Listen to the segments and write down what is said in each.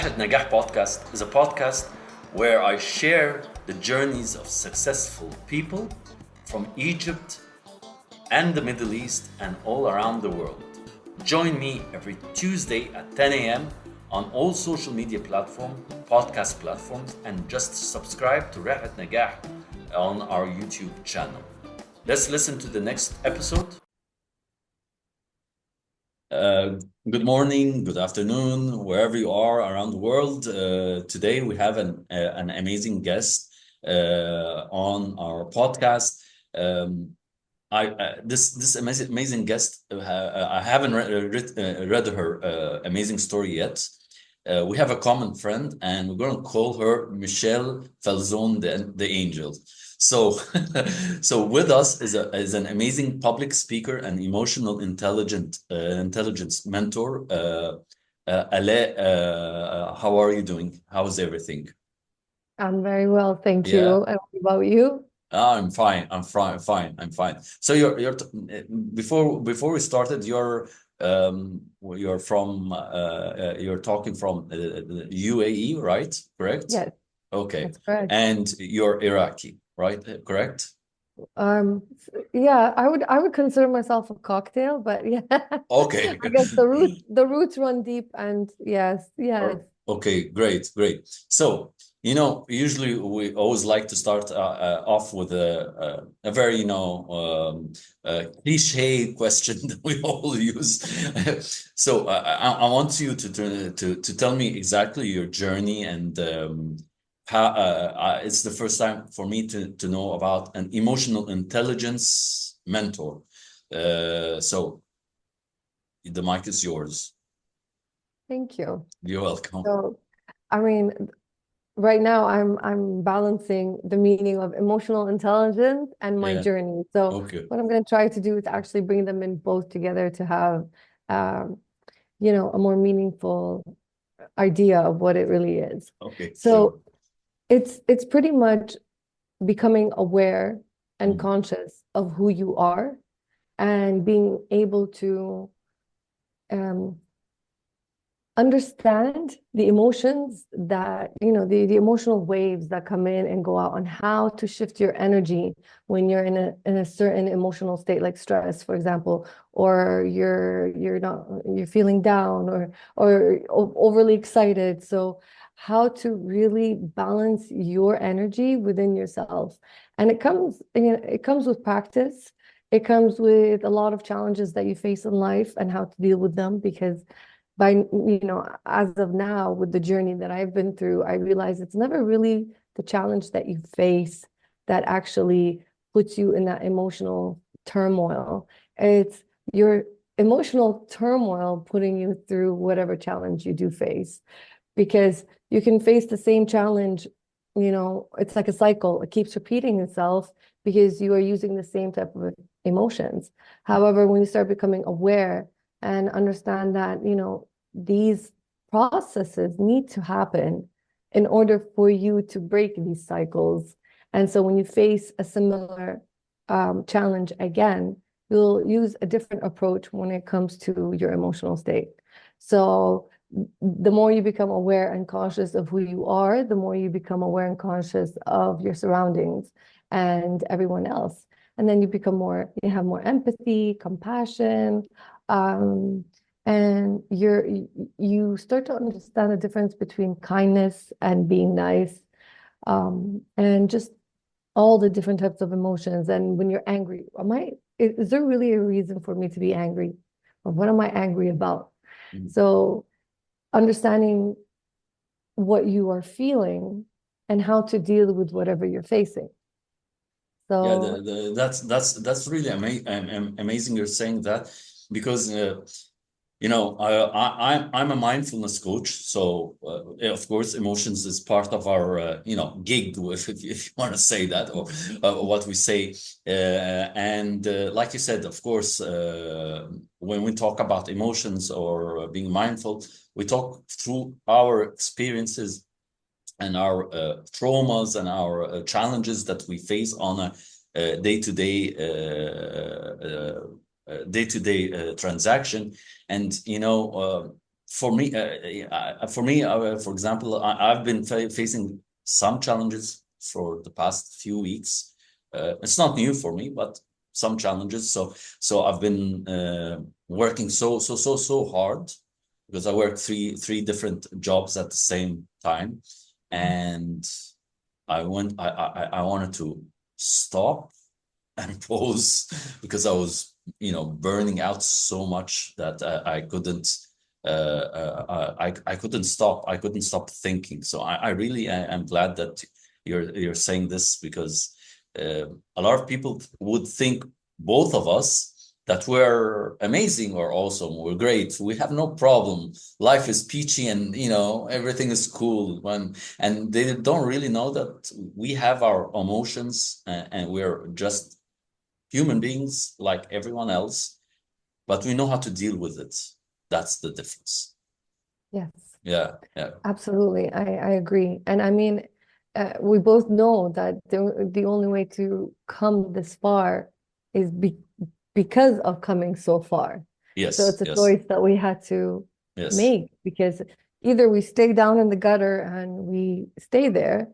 Re7let Naga7 podcast is a podcast where I share the journeys of successful people from Egypt and the Middle East and all around the world. Join me every Tuesday at 10 a.m. on all social media platforms, podcast platforms, and just subscribe to Re7let Naga7 on our YouTube channel. Let's listen to the next episode. Good morning, good afternoon, wherever you are around the world. Today we have an amazing guest on our podcast. This amazing guest. I haven't read her amazing story yet. We have a common friend, and we're going to call her Michelle Falzon, the angel. So, so with us is an amazing public speaker and emotional intelligence mentor. Alla, how are you doing? How's everything? I'm very well, thank Yeah. you. And what about you? I'm fine. I'm fine. I'm fine. So before we started, you're from you're talking from UAE, right? Correct? Yes, Okay. that's correct. And you're Iraqi, right? Correct? Yeah, I would consider myself a cocktail, but yeah, Okay. I guess the roots run deep, and yes. Okay, great. So, usually we always like to start off with a very, cliche question that we all use. So, I want you to tell me exactly your journey and how it's the first time for me to know about an emotional intelligence mentor. So, the mic is yours. Thank you. You're welcome. So, I mean, right now I'm balancing the meaning of emotional intelligence and my Yeah. journey. So Okay. what I'm going to try to do is actually bring them in both together to have, um, a more meaningful idea of what it really is. Okay. So Sure. it's pretty much becoming aware and Mm. conscious of who you are and being able to um, understand the emotions that, the emotional waves that come in and go out, on how to shift your energy when you're in a certain emotional state, like stress, for example, or you're feeling down or overly excited. So how to really balance your energy within yourself. And it comes with practice. It comes with a lot of challenges that you face in life and how to deal with them, because as of now, with the journey that I've been through, I realize it's never really the challenge that you face that actually puts you in that emotional turmoil. It's your emotional turmoil putting you through whatever challenge you do face, because you can face the same challenge, it's like a cycle. It keeps repeating itself because you are using the same type of emotions. However, when you start becoming aware and understand that, these processes need to happen in order for you to break these cycles. And so when you face a similar challenge again, you'll use a different approach when it comes to your emotional state. So the more you become aware and conscious of who you are, the more you become aware and conscious of your surroundings and everyone else. And then you have more empathy, compassion, and you start to understand the difference between kindness and being nice, and just all the different types of emotions. And when you're angry, is there really a reason for me to be angry? Or what am I angry about? Mm. So understanding what you are feeling and how to deal with whatever you're facing. Yeah, So that's really amazing you're saying that, because I'm a mindfulness coach, so of course emotions is part of our gig, if you want to say that, or what we say, and like you said, of course, when we talk about emotions or being mindful, we talk through our experiences and our traumas and our challenges that we face on a day-to-day transaction. And for example, I've been facing some challenges for the past few weeks. It's not new for me, but some challenges. So I've been working so hard because I work three different jobs at the same time, and I wanted to stop and pause because I was, burning out so much that I couldn't I couldn't stop. I couldn't stop thinking. So I really am glad that you're saying this because a lot of people would think both of us that we're amazing or awesome, we're great, we have no problem, life is peachy, and everything is cool. And they don't really know that we have our emotions, and we're just human beings like everyone else, but we know how to deal with it. That's the difference. Yes, Yeah, yeah. absolutely. I agree. And I mean, we both know that the only way to come this far is because of coming so far. So Yes, it's a yes, choice that we had to yes. make, because either we stay down in the gutter and we stay there,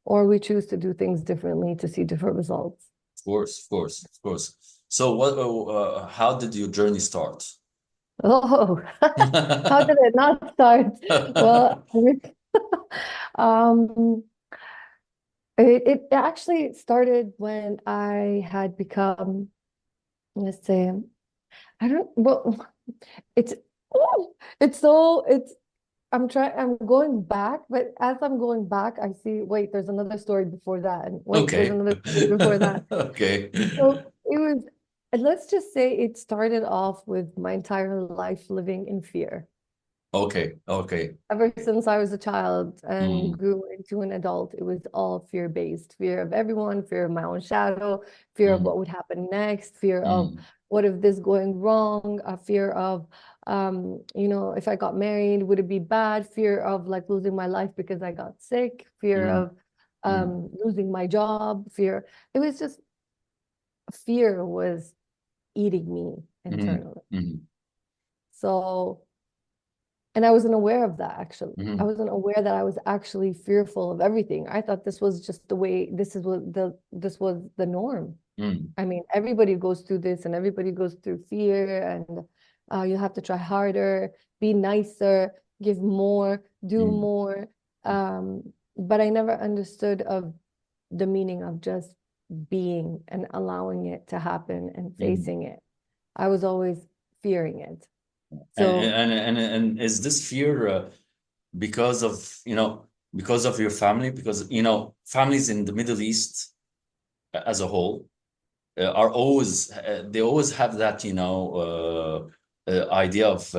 or we choose to do things differently to see different results. Of course, of course, of course. So how did your journey start? Oh, how did it not start? Well, um, it actually started when I had become, let's say, I don't, well, it's, oh, it's so, it's, I'm going back, but as I'm going back, I see, wait, there's another story before that. And wait, there's Okay. another story before that. Okay. So it was, and let's just say it started off with my entire life living in fear. Okay. Okay. Ever since I was a child and Mm, grew into an adult, it was all fear-based. Fear of everyone, fear of my own shadow, fear of mm, what would happen next, fear of mm, what if this going wrong, a fear of if I got married, would it be bad? Fear of like losing my life because I got sick, fear mm, of mm, losing my job, fear. It was just fear was eating me mm, internally. mm, So and I wasn't aware of that actually. I mm, wasn't aware that I was actually fearful of everything. I thought this was just the way this was the norm. mm, I mean, everybody goes through this and everybody goes through fear, and you have to try harder, be nicer, give more, do mm, more. But I never understood of the meaning of just being and allowing it to happen and mm. facing it. I was always fearing it. And So is this fear because of because of your family? Because families in the Middle East as a whole are always they always have that idea of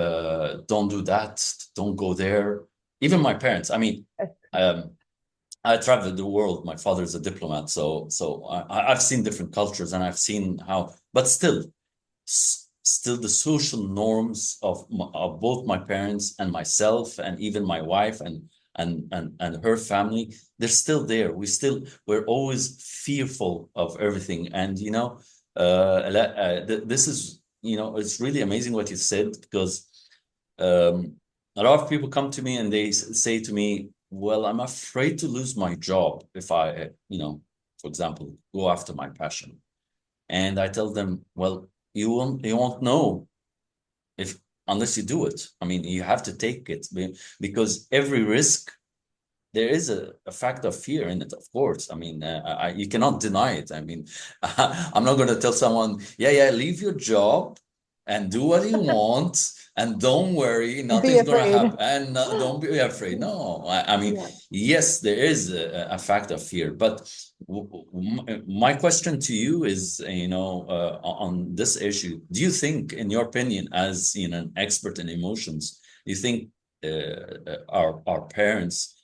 don't do that, don't go there. Even my parents. I mean, um, I traveled the world. My father is a diplomat, so I've seen different cultures, and I've seen how. But still the social norms of both my parents and myself, and even my wife and her family, they're still there. We're always fearful of everything. And this is, it's really amazing what you said, because um, a lot of people come to me and they say to me, well, I'm afraid to lose my job if I for example, go after my passion. And I tell them, well, you won't know if unless you do it. I mean, you have to take it, because every risk, there is a factor of fear in it, of course. I mean, you cannot deny it. I mean, I'm not going to tell someone, yeah, leave your job and do what you want, and don't worry, be nothing's going to afraid. happen, and don't be afraid. No, I mean, Yeah. yes, there is a factor of fear, but my question to you is, on this issue, do you think, in your opinion, as an expert in emotions, do you think our parents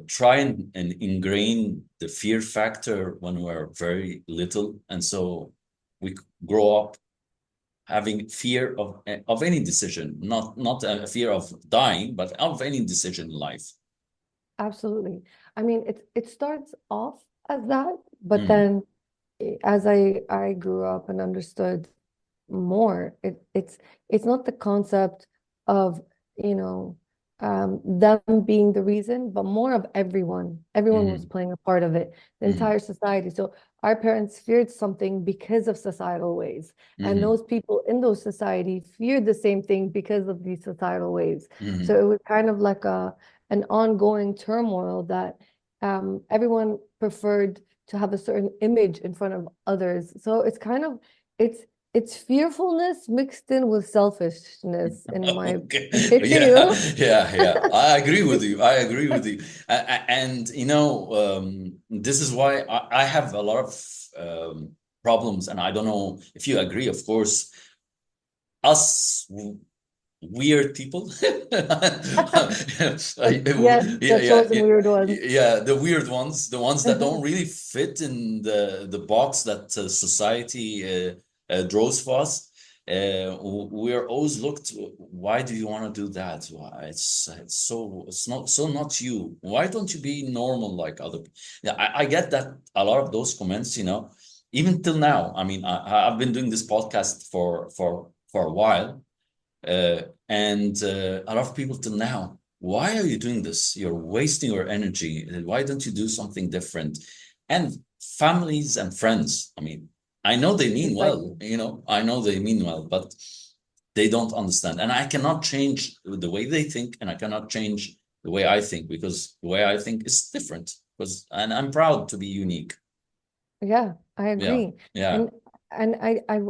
try and ingrain the fear factor when we're very little, and so we grow up having fear of any decision, not a fear of dying, but of any decision in life? Absolutely. I mean, it starts off as that, but Mm, then as I grew up and understood more, it's not the concept of you know, them being the reason, but more of everyone. Everyone was Hmm. playing a part of it, the Hmm. entire society. So our parents feared something because of societal ways, and Hmm. those people in those society feared the same thing because of these societal ways. So Hmm. it was kind of like a an ongoing turmoil that everyone preferred to have a certain image in front of others. So it's kind of it's it's fearfulness mixed in with selfishness, in my Okay. you Yeah, know? yeah, yeah. I agree with you. I agree with you. And this is why I have a lot of problems, and I don't know if you agree, of course, us weird people. Yes, Yeah, the yeah, chosen yeah, weird ones. yeah, the weird ones, the ones that don't really fit in the box that society draws for us. We're always looked, why do you want to do that? Why? It's not so not you. Why don't you be normal like other people? Yeah, I get that a lot of those comments, even till now. I mean, I've been doing this podcast for a while, and a lot of people till now, why are you doing this? You're wasting your energy. Why don't you do something different? And families and friends, I mean, I know they mean well, Exactly. I know they mean well, but they don't understand. And I cannot change the way they think, and I cannot change the way I think, because the way I think is different. And I'm proud to be unique. Yeah, I Yeah, agree. yeah, And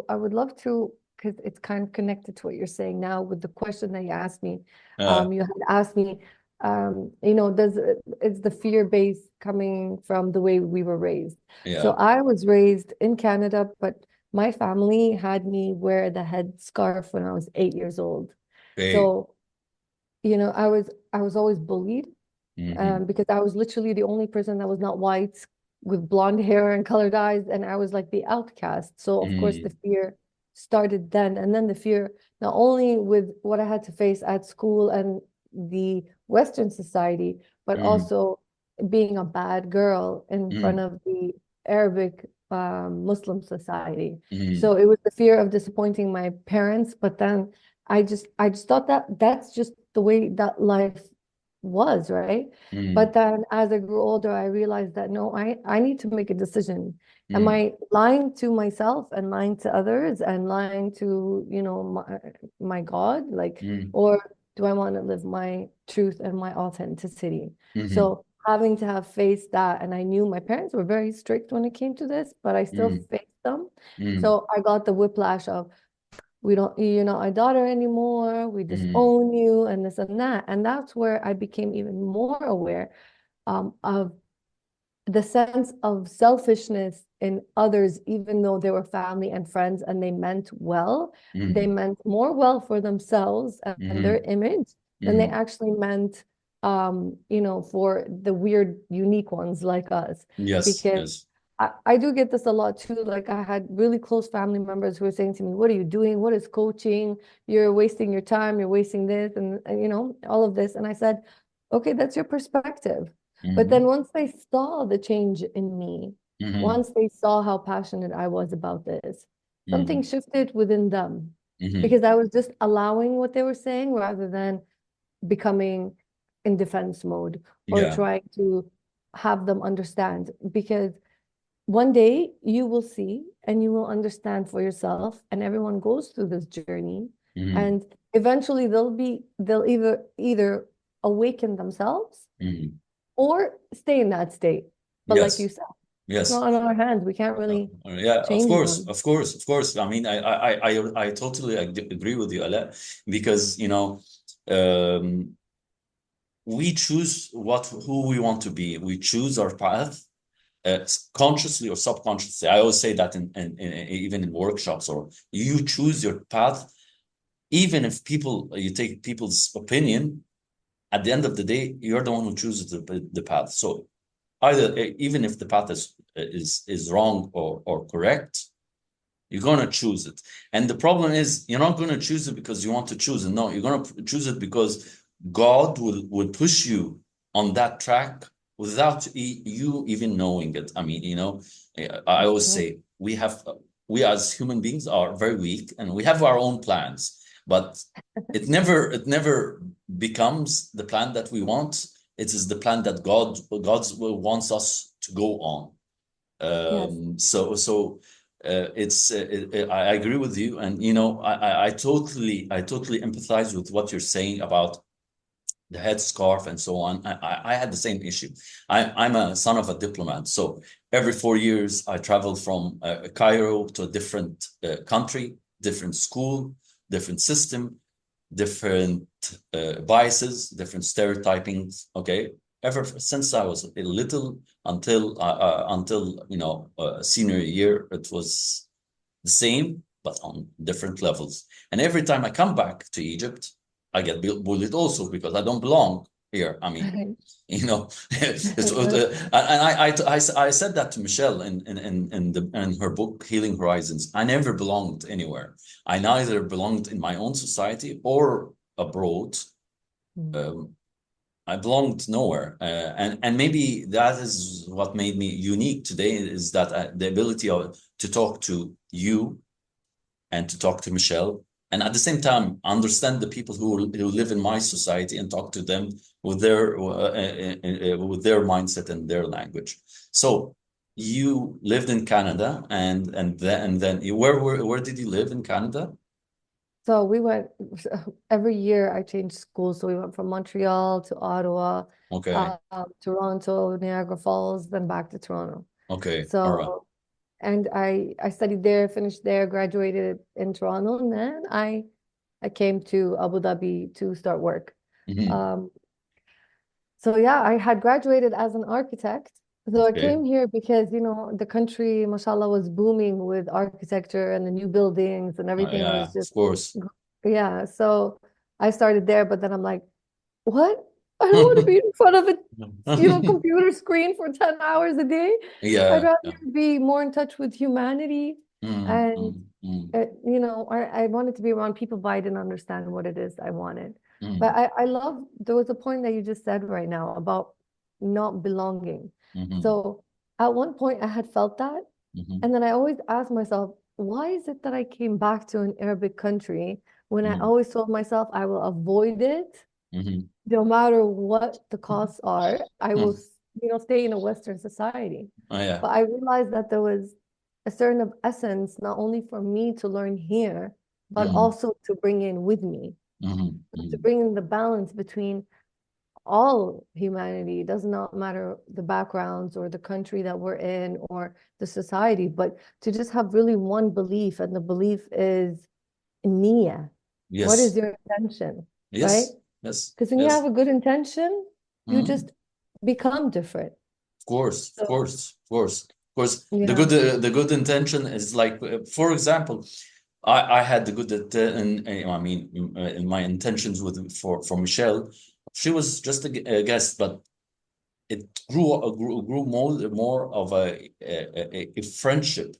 I would love to, because it's kind of connected to what you're saying now with the question that you asked me. You had asked me, is the fear base coming from the way we were raised? So yeah. I was raised in Canada, but my family had me wear the head scarf when I was 8 years old. Okay. So, I was always bullied Hmm. because I was literally the only person that was not white with blonde hair and colored eyes, and I was like the outcast. So of course the Hmm. fear started then, and then the fear not only with what I had to face at school and the Western society, but Hmm. also being a bad girl in front Hmm. of the Arabic Muslim society. Hmm. So it was the fear of disappointing my parents, but then I just thought that that's just the way that life was, right? But Hmm. then as I grew older, I realized that no, I need to make a decision. Am Hmm. I lying to myself and lying to others and lying to, my God? Like, Hmm. or do I want to live my truth and my authenticity? Hmm. So having to have faced that, and I knew my parents were very strict when it came to this, but I still Hmm. faced them. Hmm. So I got the whiplash of, you're not our daughter anymore, we Hmm. disown you, and this and that. And that's where I became even more aware of the sense of selfishness in others, even though they were family and friends and they meant well. They Hmm. meant more well for themselves and their Hmm. image than they Hmm. actually meant, for the weird, unique ones like us. Yes, Because yes. I do get this a lot too. Like I had really close family members who were saying to me, "What are you doing? What is coaching? You're wasting your time. You're wasting this and all of this." And I said, "Okay, that's your perspective." But then Hmm. once they saw the change in me, Hmm. once they saw how passionate I was about this, something Hmm. shifted within them Hmm. because I was just allowing what they were saying rather than becoming in defense mode or Yeah. trying to have them understand. Because one day you will see and you will understand for yourself, and everyone goes through this journey, Hmm. and eventually they'll either awaken themselves Hmm. or stay in that state. But like you Yes, said, it's yes. not in our hands. We can't really Yeah, of change course, them. of course, of course. I mean, I totally agree with you, Ala, because um, we choose who we want to be. We choose our path, consciously or subconsciously. I always say that even in workshops, or you choose your path, even if you take people's opinion. At the end of the day, you're the one who chooses the path. So either, even if the path is wrong or correct, you're gonna choose it. And the problem is, you're not gonna choose it because you want to choose it. No, you're gonna choose it because God will push you on that track without you even knowing it. I mean, I always Mhm. say we as human beings are very weak, and we have our own plans. but it never becomes the plan that we want. It is the plan that God wants us to go on. Yes. I agree with you, and I totally empathize with what you're saying about the headscarf and so on. I had the same issue. I'm a son of a diplomat, so every 4 years I travel from Cairo to a different country, different school, different system, different biases, different stereotypings. Okay, ever since I was a little until senior year, it was the same but on different levels. And every time I come back to Egypt, I get bullied also because I don't belong here. I mean, and I said that to Michelle in her book Healing Horizons. I never belonged anywhere. I neither belonged in my own society or abroad. Um, I belonged nowhere, and maybe that is what made me unique today. Is that the ability to talk to you and to talk to Michelle, and at the same time understand the people who live in my society and talk to them with their mindset and their language. So you lived in Canada, and then where did you live in Canada? So we went every year I changed schools. So we went from Montreal to Ottawa, Okay, Toronto, Niagara Falls, then back to Toronto. okay, all right. So, and I studied there, finished there, graduated in Toronto, and then I came to Abu Dhabi to start work. Mhm. Um, so yeah, I had graduated as an architect. So I Okay, came here because, the country, mashallah, was booming with architecture and the new buildings and everything yeah, was of just, course. yeah. So I started there, but then I'm like, what? I don't want to be in front of a, computer screen for 10 hours a day. I'd Yeah, rather yeah. be more in touch with humanity. Mm, And, mm, mm, I wanted to be around people, but I didn't understand what it is I wanted. But mm, I love, there was a point that you just said right now about not belonging. mhm, So at one point I had felt that. mhm, And then I always asked myself, why is it that I came back to an Arabic country when I mhm, always told myself I will avoid it mhm, no matter what the costs are? I will, mhm. stay in a Western society. Oh, yeah. But I realized that there was a certain of essence, not only for me to learn here, but Mhm, also to bring in with me, mhm, to mhm. bring in the balance between all humanity. It does not matter the backgrounds or the country that we're in or the society, but to just have really one belief, and the belief is niyyah. What is Yes, your intention, right? yes, yes, Because when you have yes. a good intention, you Mhm. just become different. Of course, of So, course, of course, of course. The yeah. good, the good intention is like, for example, I had the good, I mean, in my intentions for Michelle, she was just a guest, but it grew more of a friendship.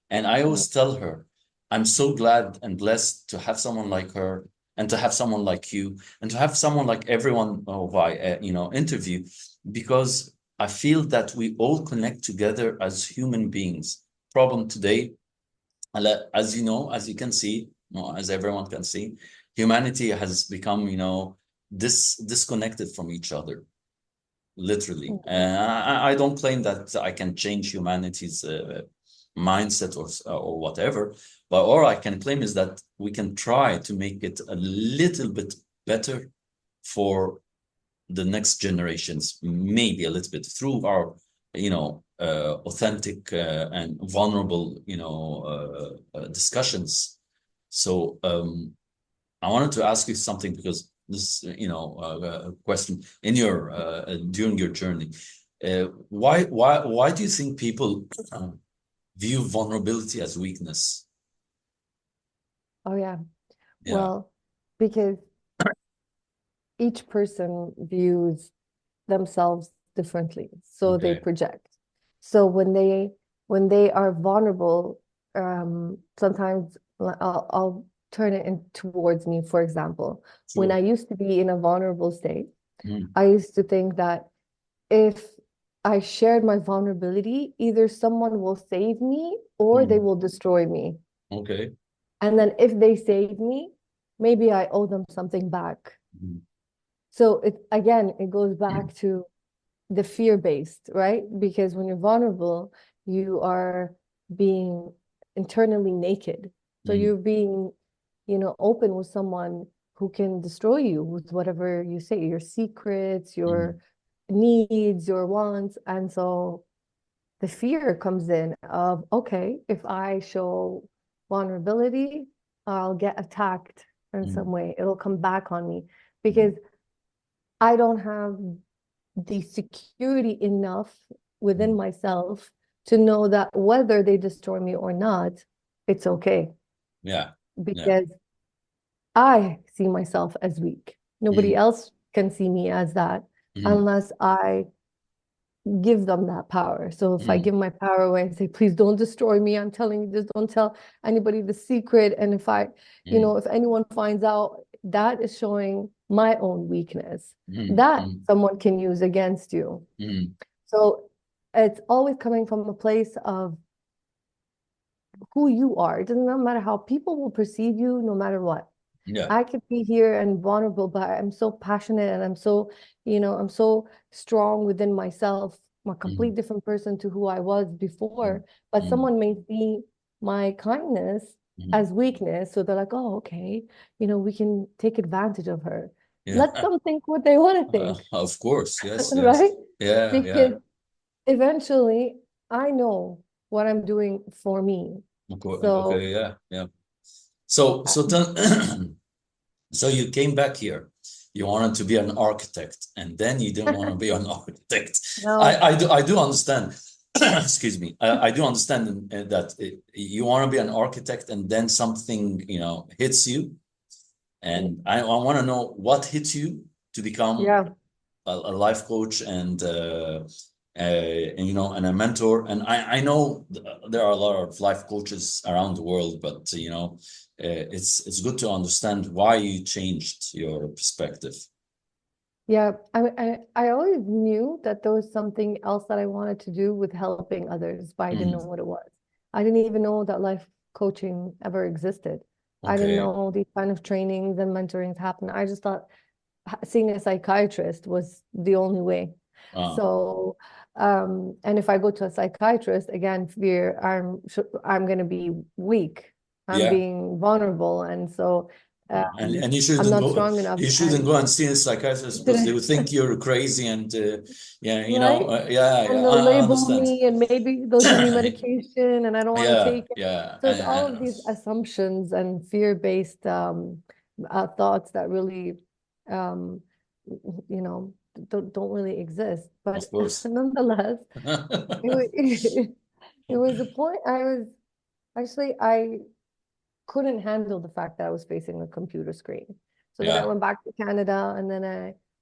And I Mm. always tell her, I'm so glad and blessed to have someone like her, and to have someone like you, and to have someone like everyone who I interview, because I feel that we all connect together as human beings. Problem today, as you know, as you can see, as everyone can see, humanity has become, disconnected from each other, literally. I don't claim that I can change humanity's mindset or whatever, but all I can claim is that we can try to make it a little bit better for the next generations, maybe a little bit through our, authentic and vulnerable, discussions. So I wanted to ask you something, because this, question in your during your journey. Why do you think people view vulnerability as weakness? Oh, yeah. Yeah. Well, because each person views themselves differently, so they Okay. project. So when they are vulnerable, sometimes I'll turn it in towards me. For example, when Sure. I used to be in a vulnerable state, Mm, I used to think that if I shared my vulnerability, either someone will save me or they mm. will destroy me. Okay. And then if they save me, maybe I owe them something back. Mm, So it goes back to the fear-based, right? Because when you're vulnerable, you are being internally naked. So mm, you're being, open with someone who can destroy you with whatever you say, your secrets, mm, your needs, your wants. And so the fear comes in of, okay, if I show vulnerability, I'll get attacked in some mm, way. It'll come back on me mm, because I don't have the security enough within mm. myself to know that whether they destroy me or not, it's okay Yeah, yeah. because I see myself as weak. Nobody Mm, else can see me as that mm, unless I give them that power. So if I mm, give my power away and say, please don't destroy me, I'm telling you this, don't tell anybody the secret. And mm, if anyone finds out, that is showing my own weakness mm, that mm, someone can use against you. mm. So it's always coming from a place of who you are. It doesn't matter how people will perceive you, no matter what. Yeah. I could be here and vulnerable, but I'm so passionate and I'm so strong within myself. I'm a Mm, complete different person to who I was mm, before. But mm, someone may see my kindness mm. as weakness. So they're like, oh, okay, we can take advantage of her. Yeah. Let them think what they want to think, Of course. Yes, yes. right? Yeah, yeah. Because eventually I know what I'm doing for me. Okay, So okay, yeah, yeah. So then so you came back here. You wanted to be an architect, and then you didn't want to be an architect. no, I do understand. Excuse me. I do understand that you want to be an architect, and then something, hits you. And I want to know what hit you to become yeah. a life coach and and a mentor. And I know there are a lot of life coaches around the world, but it's good to understand why you changed your perspective. Yeah, I always knew that there was something else that I wanted to do with helping others, but I didn't know Mm, what it was. I didn't even know that life coaching ever existed. I didn't okay. know these kind of trainings and mentorings happen. I just thought seeing a psychiatrist was the only way. Uh, So, and if I go to a psychiatrist, again, fear, I'm going to be weak. I'm yeah. being vulnerable, and so And I'm not strong enough. you shouldn't And go and see a psychiatrist because they would think you're crazy and yeah, right? yeah, And yeah, they'll I label understand. me and maybe they'll give me medication and I don't want to Yeah, take it. yeah, So it's all of these assumptions and fear-based thoughts that really um, you know don't really exist. But of course. nonetheless, it was a point I couldn't handle the fact that I was facing a computer screen. So then I Yeah. went back to Canada and then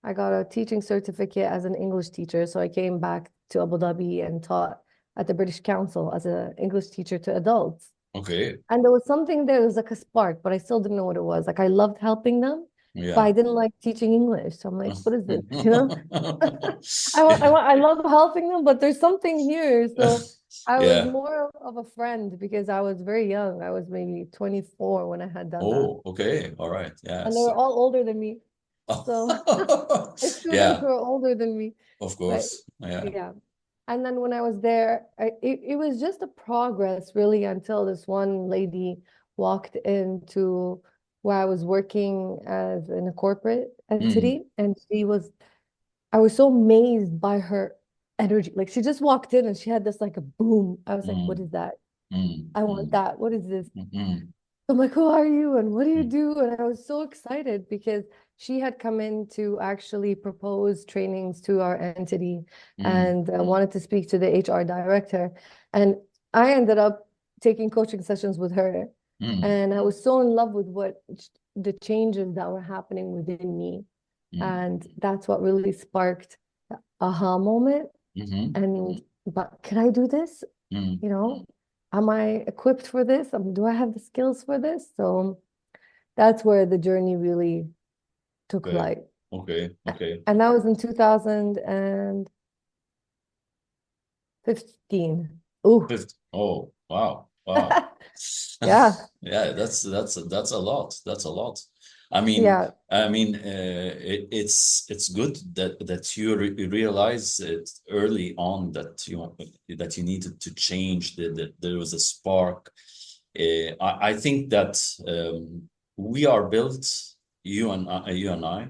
I got a teaching certificate as an English teacher. So I came back to Abu Dhabi and taught at the British Council as an English teacher to adults. Okay. And there was something there, it was like a spark, but I still didn't know what it was. Like I loved helping them, but Yeah. I didn't like teaching English. So I'm like, what is this? I love helping them, but there's something here. So I was Yeah. more of a friend because I was very young. I was maybe 24 when I had done that. Oh, okay. All right. And they Yes. were all older than me. So my students Yeah, were older than me. of But course. Yeah. yeah. And then when I was there, it was just a progress really until this one lady walked into where I was working as in a corporate Mm, entity. And I was so amazed by her energy. Like she just walked in and she had this like a boom. I was like, what mm, is that? mm, I want mm, that. What is this? mm, mm, I'm like, who are you and what do you mm, do? And I was so excited because she had come in to actually propose trainings to our entity mm, and wanted to speak to the HR director. And I ended up taking coaching sessions with her. mm, And I was so in love with the changes that were happening within me. mm, And that's what really sparked the aha moment. mhm, And, but can I do this? mm. You know, am I equipped for this? Do I have the skills for this? So that's where the journey really took Okay. flight. Okay. Okay. And that was in 2015. Ooh. Fifth. Oh, wow. Wow. Yeah. Yeah, that's a lot. That's a lot. Yeah, It's good that you realize it early on that you needed to change, that there was a spark. I think that we are built, you and I,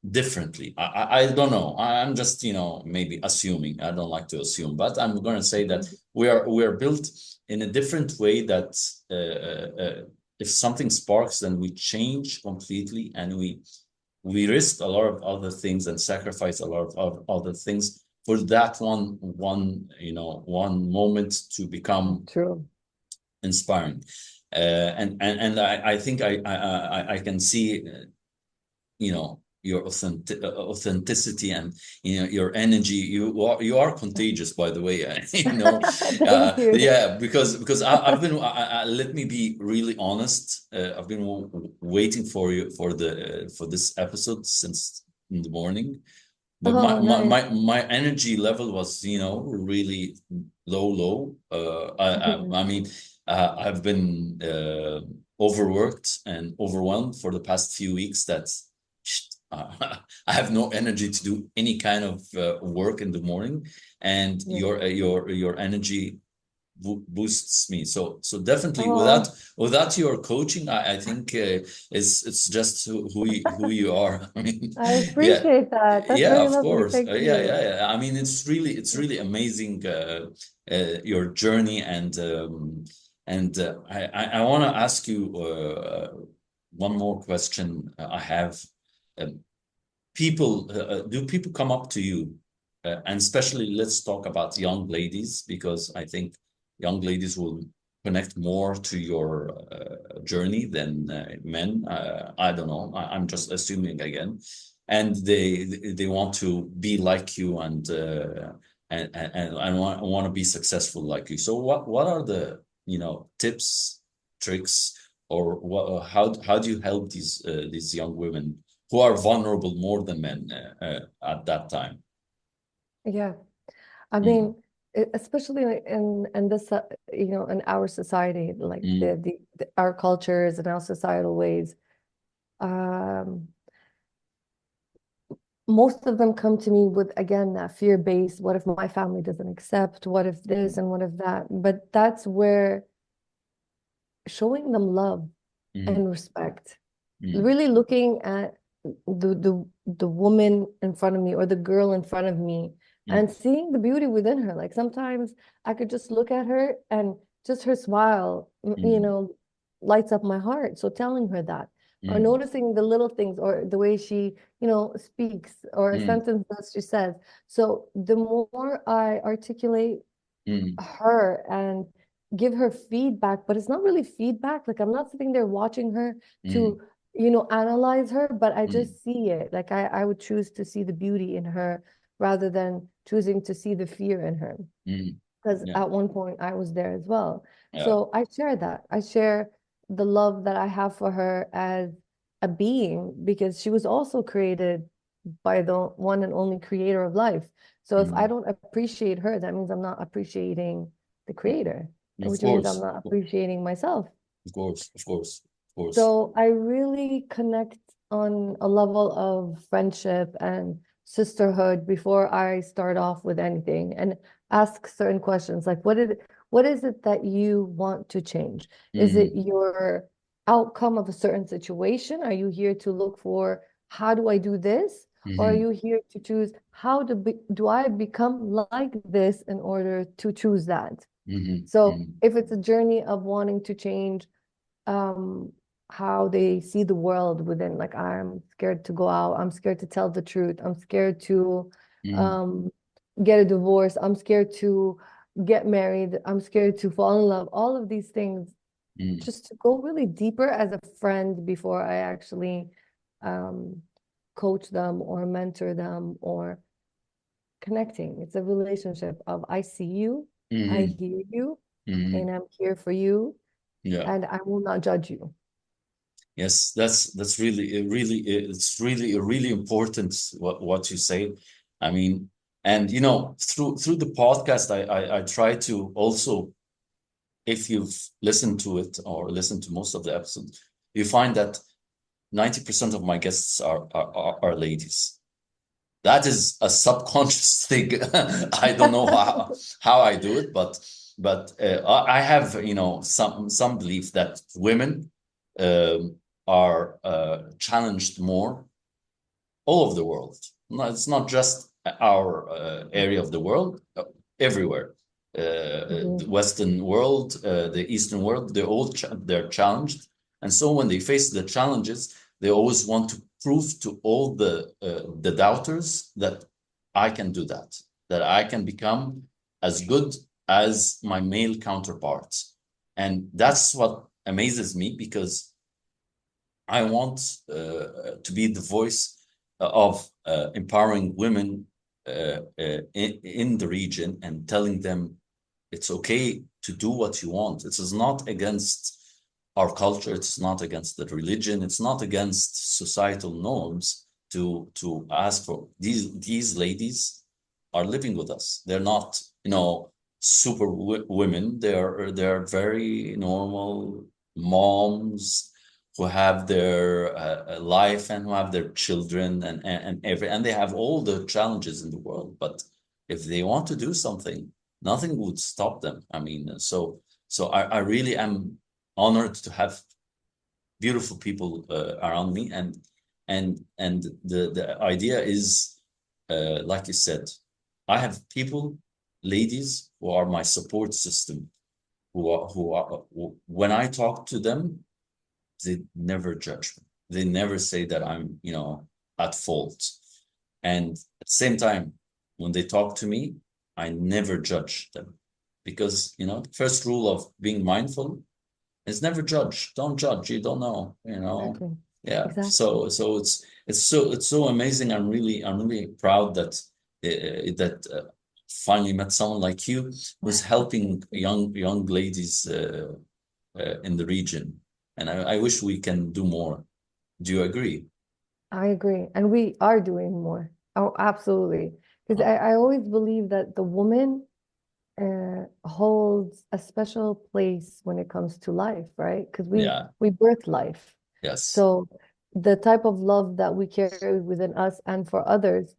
differently. I don't know. I'm just, maybe assuming. I don't like to assume, but I'm going to say that mhm. we are built in a different way, that if something sparks, then we change completely, and we risk a lot of other things and sacrifice a lot of other things for that one moment to become True. inspiring. And I think I can see your authenticity, and your energy. You are contagious, by the way. Thank you. Yeah, because I've been let me be really honest. I've been waiting for you for this episode since in the morning, but my Oh, my nice. my, my energy level was really low. I've been overworked and overwhelmed for the past few weeks, that I have no energy to do any kind of work in the morning, and Yeah. your energy boosts me. So definitely, without Oh, without your coaching, I think it's just who you are. I Yeah, appreciate that. That's yeah, very of lovely. course. Thank Yeah, you. yeah, yeah. It's really amazing, your journey. And I want to ask you one more question. I have. Um, do people come up to you, and especially, let's talk about young ladies, because I think young ladies will connect more to your journey than men. I don't know. I'm just assuming again, and they want to be like you, and want to be successful like you. So what are the tips, tricks, or how do you help these young women who are vulnerable more than men at that time? Yeah. I Mm, mean, especially in this, in our society, like mm, our cultures and our societal ways, um, most of them come to me with, again, that fear-based, what if my family doesn't accept? What if this and what if that? But that's where showing them love mm, and respect, mm, really looking at the woman in front of me or the girl in front of me mm, and seeing the beauty within her. Like sometimes I could just look at her and just her smile, mm, lights up my heart. So telling her that, or mm, noticing the little things, or the way she, speaks, or a mm, sentence that she says. So the more I articulate mm, her and give her feedback, but it's not really feedback. Like I'm not sitting there watching her mm, to, analyze her, but I mm, just see it. Like I would choose to see the beauty in her rather than choosing to see the fear in her. mm. Because Yeah, at one point I was there as well. yeah. So I share that. I share the love that I have for her as a being, because she was also created by the one and only creator of life. So if I Mm, don't appreciate her, that means I'm not appreciating the mm. creator, Of which means I'm course, not appreciating myself. of course, of course, of course. So I really connect on a level of friendship and sisterhood before I start off with anything, and ask certain questions like what is it that you want to change? Is it Mm, your outcome of a certain situation? Are you here to look for how do I do this? Or are mm, you here to choose do I become like this in order to choose that? mm, So mm, if it's a journey of wanting to change um how they see the world within, like I'm scared to go out, I'm scared to tell the truth, I'm scared to mm, um get a divorce, I'm scared to get married, I'm scared to fall in love, all of these things, mm, just to go really deeper as a friend before I actually um coach them or mentor them or connecting. It's a relationship of I see you, I mm, hear you, mm. and I'm here for you, Yeah. and I will not judge you. Yes, that's it's really important what you say. I mean, and through the podcast, I try to also, if you've listened to it or listened to most of the episodes, you find that 90% of my guests are ladies. That is a subconscious thing. I don't know how I do it, but I have, you know, some belief that women are challenged more all over the world. No, it's not just our area of the world, everywhere. The Western world, the Eastern world, they're challenged, and so when they face the challenges, they always want to prove to all the doubters that I can do that, that I can become as good as my male counterparts, and that's what amazes me because I want to be the voice of empowering women in the region and telling them it's okay to do what you want. It is not against our culture. It's not against the religion. It's not against societal norms to ask for. These ladies are living with us. They're not, you know, super women. They're very normal moms who have their life and who have their children and they have all the challenges in the world. But if they want to do something, nothing would stop them. I mean, so I really am honored to have beautiful people around me, and the idea is, like you said, I have people, ladies, who are my support system, when I talk to them, they never judge me. They never say that I'm, you know, at fault. And at the same time, when they talk to me, I never judge them because, you know, first rule of being mindful is never judge. Don't judge. You don't know, you know. Exactly. Yeah. Exactly. So it's so amazing. I'm really proud that finally met someone like you who's helping young ladies in the region. And I wish we can do more. Do you agree? I agree. And we are doing more. Oh, absolutely. Because I always believe that the woman holds a special place when it comes to life, right? Because Yeah. we birth life. Yes. So the type of love that we carry within us and for others,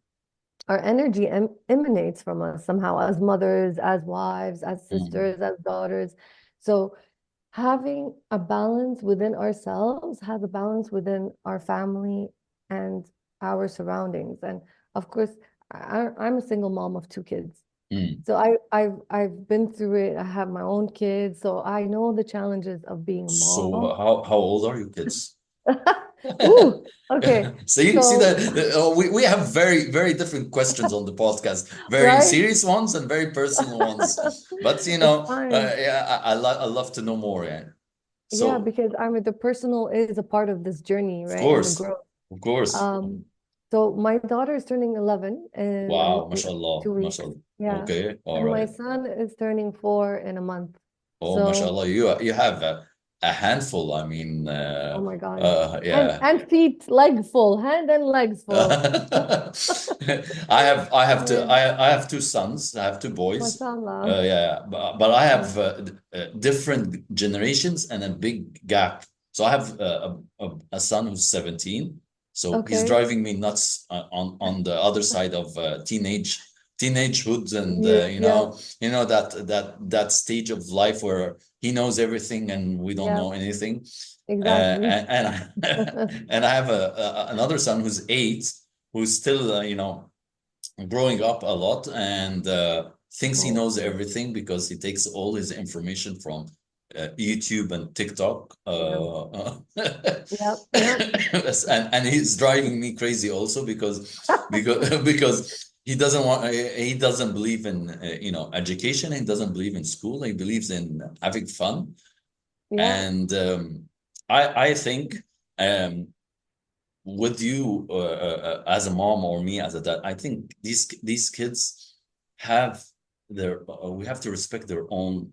our energy emanates from us somehow as mothers, as wives, as Mm. sisters, as daughters. So having a balance within ourselves has a balance within our family and our surroundings. And of course, I'm a single mom of two kids. Mm. So I've been through it. I have my own kids, so I know the challenges of being a So mom. how old are your kids? Ooh, okay. See So, that we have very different questions on the podcast, very right? serious ones and very personal ones. But you It's know, fine. yeah, I love to know more. Yeah. Yeah, So because I mean the personal is a part of this journey, of right? And the course, growth. of course. Um, so my daughter is turning 11 in Wow, like mashallah, 2 weeks. mashallah. Yeah. Okay, all And my right. son is turning 4 in a month. Oh, So, mashallah, you have a handful. I mean, oh my God. yeah. And feet, leg full, hand and legs full. I I have two sons. I have two boys. Mashallah. Yeah, but I Yeah. have different generations and a big gap. So I have a son who's 17. So he's Okay. driving me nuts on the other side of teenagehood, and Yeah, yeah, you know that stage of life where he knows everything and we don't yeah, know anything. exactly. And I have another son who's 8, who's still you know, growing up a lot and thinks he knows Oh, everything because he takes all his information from YouTube and TikTok. yeah, yeah, yeah. And he's driving me crazy also because he doesn't believe in you know, education. He doesn't believe in school. He believes in having fun. Yeah, And I think um, with you as a mom or me as a dad, I think these kids have their we have to respect their own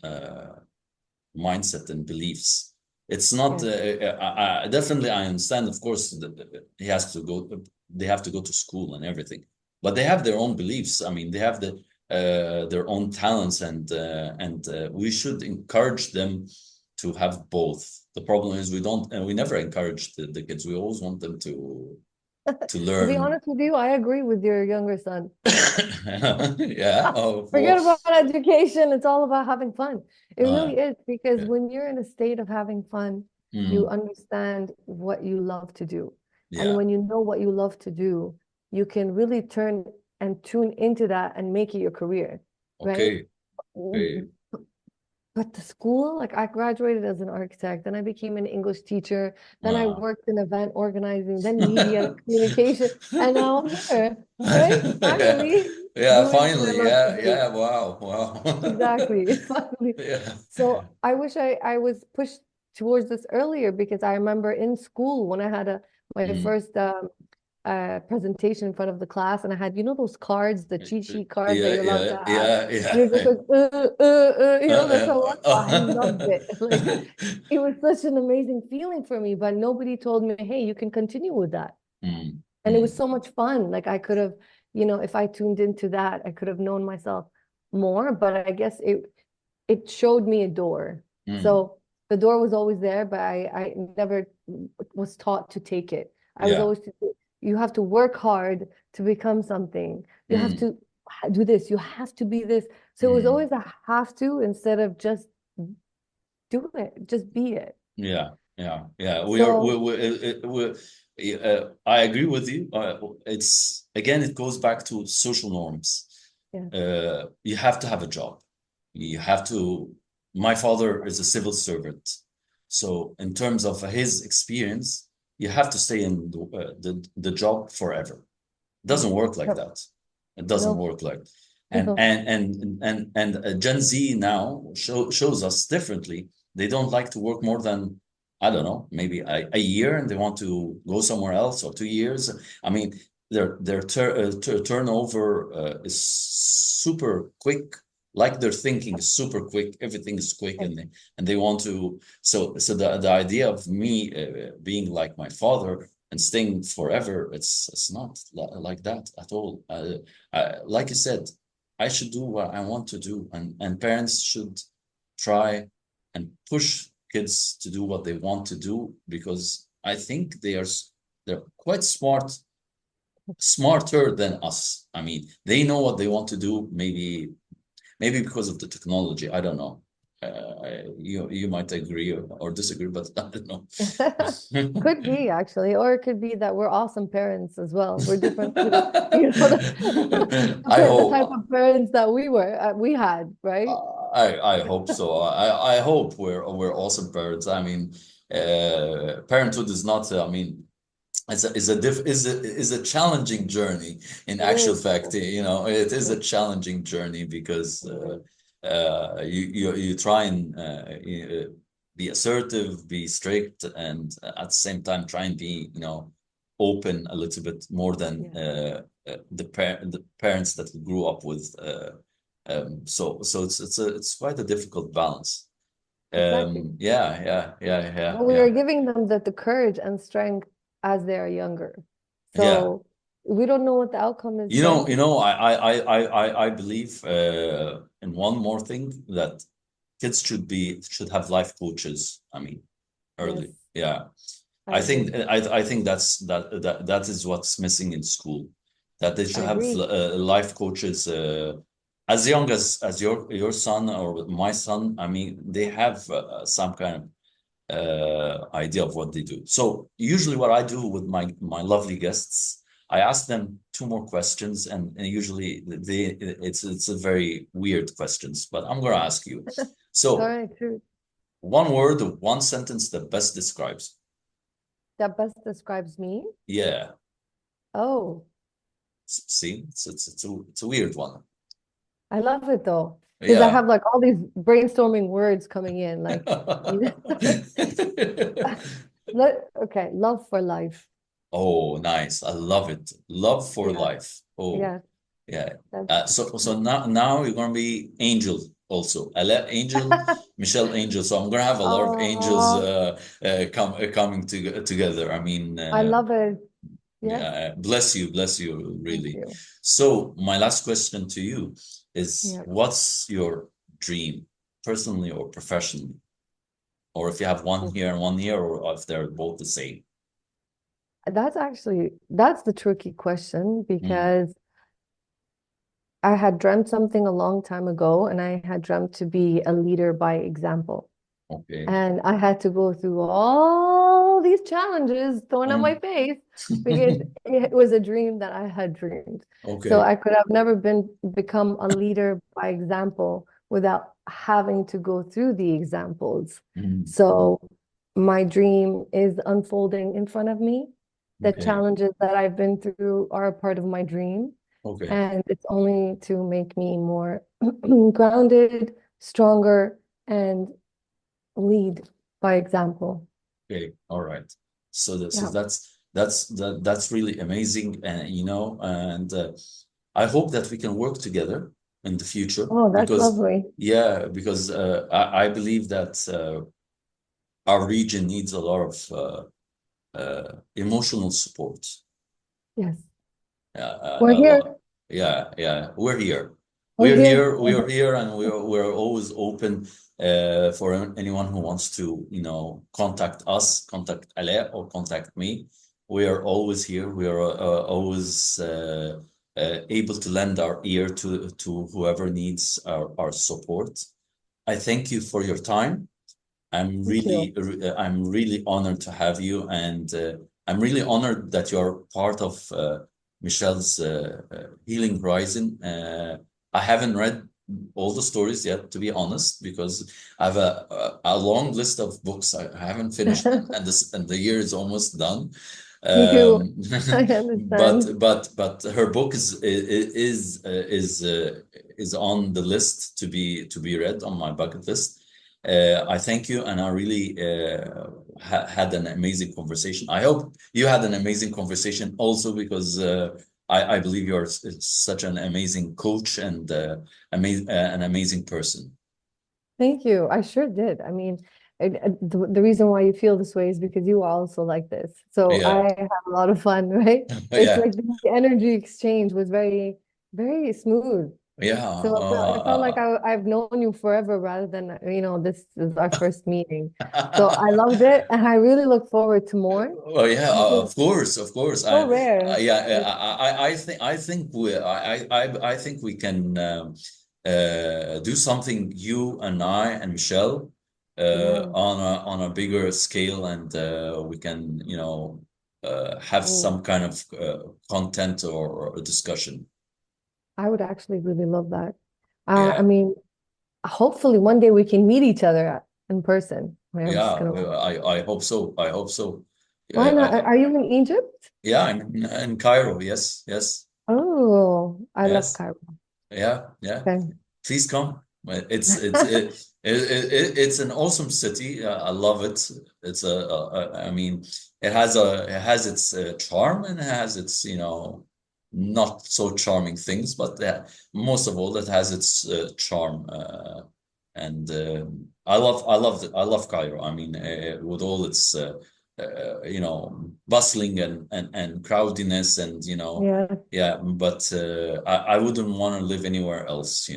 mindset and beliefs. It's not yes, definitely I understand, of course, that he has to go, they have to go to school and everything, but they have their own beliefs. I mean, they have their own talents, and we should encourage them to have both. The problem is we don't, and we never encourage the kids. We always want them to To be learn. honest with you, I agree with your younger son. Yeah. Oh, Forget well, about education. It's all about having fun. It uh, really is because yeah. when you're in a state of having fun, you Mm, understand what you love to do. And yeah. when you know what you love to do, you can really turn and tune into that and make it your career, right? Okay. Okay. But the school, like I graduated as an architect, then I became an English teacher, then I Uh. worked in event organizing, then media communication, and now I'm here, right? Yeah. Finally Yeah. doing what I Finally. love to Yeah. do. Yeah. Wow. Wow. Exactly. Finally. Yeah. So I wish I was pushed towards this earlier because I remember in school when I had my Mm. first presentation in front of the class, and I had, those cards, the cheat sheet cards that Yeah. you're allowed Yeah. to have. Yeah. And you're just Yeah. like, that's how I loved it. Like, it was such an amazing feeling for me, but nobody told me, hey, you can continue with that. Mm. And it was Mm. so much fun. Like I could have, if I tuned into that, I could have known myself more, but I guess it showed me a door. Mm. So the door was always there, but I never was taught to take it. I was Yeah. always, you have to work hard to become something. You have Mm. to do this. You have to be this. So it was Mm. always a have to instead of just do it, just be it. Yeah, yeah, yeah. So I agree with you. It's again, it goes back to social norms. yeah, You have to have a job. You have to. My father is a civil servant, so in terms of his experience, you have to stay in the job forever. It yeah. doesn't work like No, that. It doesn't no, work like. And no. Gen Z now shows us differently. They don't like to work more than, I don't know, maybe a year, and they want to go somewhere else, or 2 years. I mean, their turnover is super quick. Like their thinking is super quick. Everything is quick, Yeah, and they want to. So the idea of me being like my father and staying forever, it's not like that at all. Like you said, I should do what I want to do, and parents should try and push kids to do what they want to do, because I think they're quite smarter than us. I mean, they know what they want to do, maybe because of the technology. I don't know. You might agree or disagree, but I don't know. could be actually, or it could be that we're awesome parents as well. We're different to, I the type hope of parents that we had, right? I hope so. I hope we're awesome parents. I mean, parenthood is not. I mean, is a challenging journey. In It actual is. fact, it is a challenging journey, because you try and be assertive, be strict, and at the same time try and be open a little bit more than Yeah, the parents that we grew up with. So it's quite a difficult balance. exactly. Yeah, yeah, yeah, yeah, But we yeah, are giving them the courage and strength as they are younger. yeah. So we don't know what the outcome is You know, then. you know, I believe in one more thing, that kids should have life coaches. I mean, Yes, early. Yeah. I agree. I think that is what's missing in school. That they I should have agree. life coaches as young as your son or my son. I mean, they have some kind of idea of what they do. So usually what I do with my lovely guests, I ask them two more questions, and usually it's a very weird questions, but I'm gonna ask you. All So right, true. one word or one sentence that best describes. That best describes me. Yeah. Oh, See, it's a weird one. I love it though, because I Yeah. have like all these brainstorming words coming in, like, okay, love for life. Oh, nice. I love it. Love for Yeah, life. Oh, yeah. yeah. That's So now you're gonna be Angel also. Angel, Michelle Angel. So I'm gonna have a lot of angels oh, coming together. I mean, I love it. Yes, yeah. Bless you, thank really. you. So my last question to you is, Yeah. what's your dream, personally or professionally? or if you have one here and one here, or if they're both the same? That's the tricky question Mm, because I had dreamt something a long time ago, and I had dreamt to be a leader by example. okay. And I had to go through all these challenges thrown at my Mm. face because it was a dream that I had dreamed. So Okay. I could have never become a leader by example without having to go through the examples. Mm. So my dream is unfolding in front of me. The Okay. challenges that I've been through are a part of my dream, Okay. and it's only to make me more grounded, stronger, and lead by example. Okay. All right. So Yeah. that's really amazing, and I hope that we can work together in the future Oh, that's because lovely. yeah, because I believe that our region needs a lot of emotional support. Yes. We're A lot. here. Yeah, yeah. We're here. We're We're here. here. We are here, and we're always open for anyone who wants to, contact us, contact Ale, or contact me. We are always here. We are always able to lend our ear to whoever needs our support. I thank you for your time. Thank you. I'm really honored to have you, and I'm really honored that you're part of Michelle's Healing Horizon. I haven't read all the stories yet, to be honest, because I have a long list of books I haven't finished, and the year is almost done. Me too. Um, I understand. but her book is on the list to be read on my bucket list. I thank you, and I really had an amazing conversation. I hope you had an amazing conversation also, because I believe you're such an amazing coach and an amazing person. Thank you. I sure did. I mean, the reason why you feel this way is because you are also like this. So Yeah, I have a lot of fun, right? It's yeah, like the energy exchange was very, very smooth. yeah. So it felt like I've known you forever rather than, this is our first meeting. So I loved it, and I really look forward to more Oh yeah, because of course, of course. it's so rare. Yeah, Like, I think we can do something, you and I and Michelle, yeah. on a bigger scale, and we can have Oh, some kind of content or a discussion. I would actually really love that. I Yeah, mean, hopefully one day we can meet each other in person. I am yeah. just gonna. I hope so. I hope so. Why Yeah, not? Are you in Egypt? yeah. I'm in Cairo. Yes, yes, Oh, I love yes. Cairo. Yeah, yeah. Okay. Please come. It's an awesome city. I love it. I mean, it has its charm, and it has its not so charming things, but most of all, it has its charm. And I love Cairo. I mean, with all its bustling and crowdiness, and Yeah, yeah, but I wouldn't want to live anywhere else.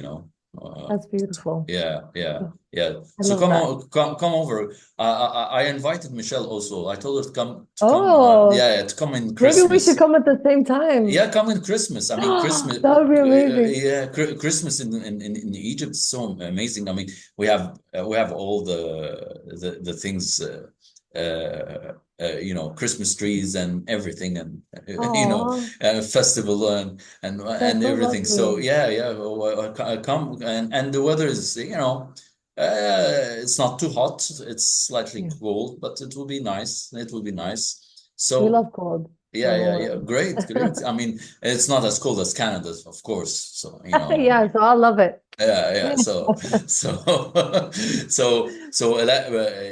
Uh, that's beautiful. yeah, yeah, yeah. I So love that. come over. I invited Michelle also. I told her to come. Oh, Yeah, to come in maybe we should Christmas. come at the same time. Yeah, come in Christmas. I mean, Christmas. That would be amazing. Yeah, Christmas in Egypt is so amazing. I mean, we have all the things. Christmas trees and everything, and Oh, festival and that's so everything. So lovely. yeah, yeah. Come, and the weather is it's not too hot. It's slightly Yeah, cold, but it will be nice. It will be nice. we So love cold, so yeah, no yeah, yeah. worries. Great, great. I mean, it's not as cold as Canada, of course. So, Yeah, so I love it. yeah, yeah.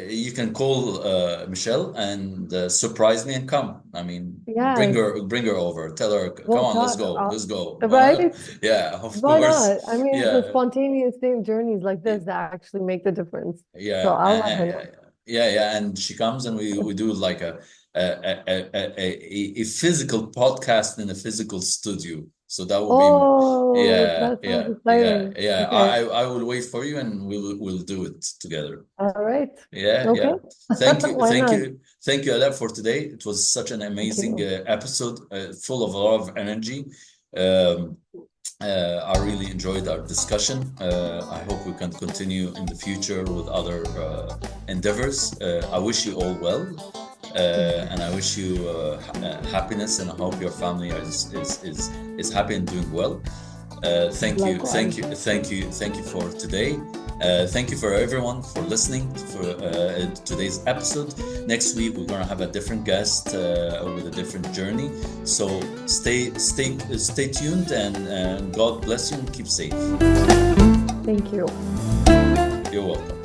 You can call Michelle and surprise me and come. I mean, bring Yes, her, bring her over. Tell her, come we'll on, let's talk. go, let's go. Right? Yeah, of Why course. not? I mean, it's the Yeah, spontaneous thing, journeys like this that actually make the difference. So yeah, I'll let her know. yeah, yeah. And she comes, and we do like a physical podcast in a physical studio. So that will be, Oh, yeah, that sounds yeah, yeah, exciting. yeah. Okay. I will wait for you, and we'll do it together. All right. Yeah, Okay. yeah. Thank you, Why thank not? you, thank you, Ala, for today. It was such an Thank amazing you. episode, full of a lot of energy. Um, I really enjoyed our discussion. I hope we can continue in the future with other endeavors. I wish you all well, Thank you. and I wish you happiness, and I hope your family is happy and doing well. Thank you, thank Likewise. you, thank you, thank you for today. Thank you for everyone for listening for today's episode. Next week we're gonna have a different guest with a different journey. So stay tuned, and God bless you and keep safe. Thank you. You're welcome.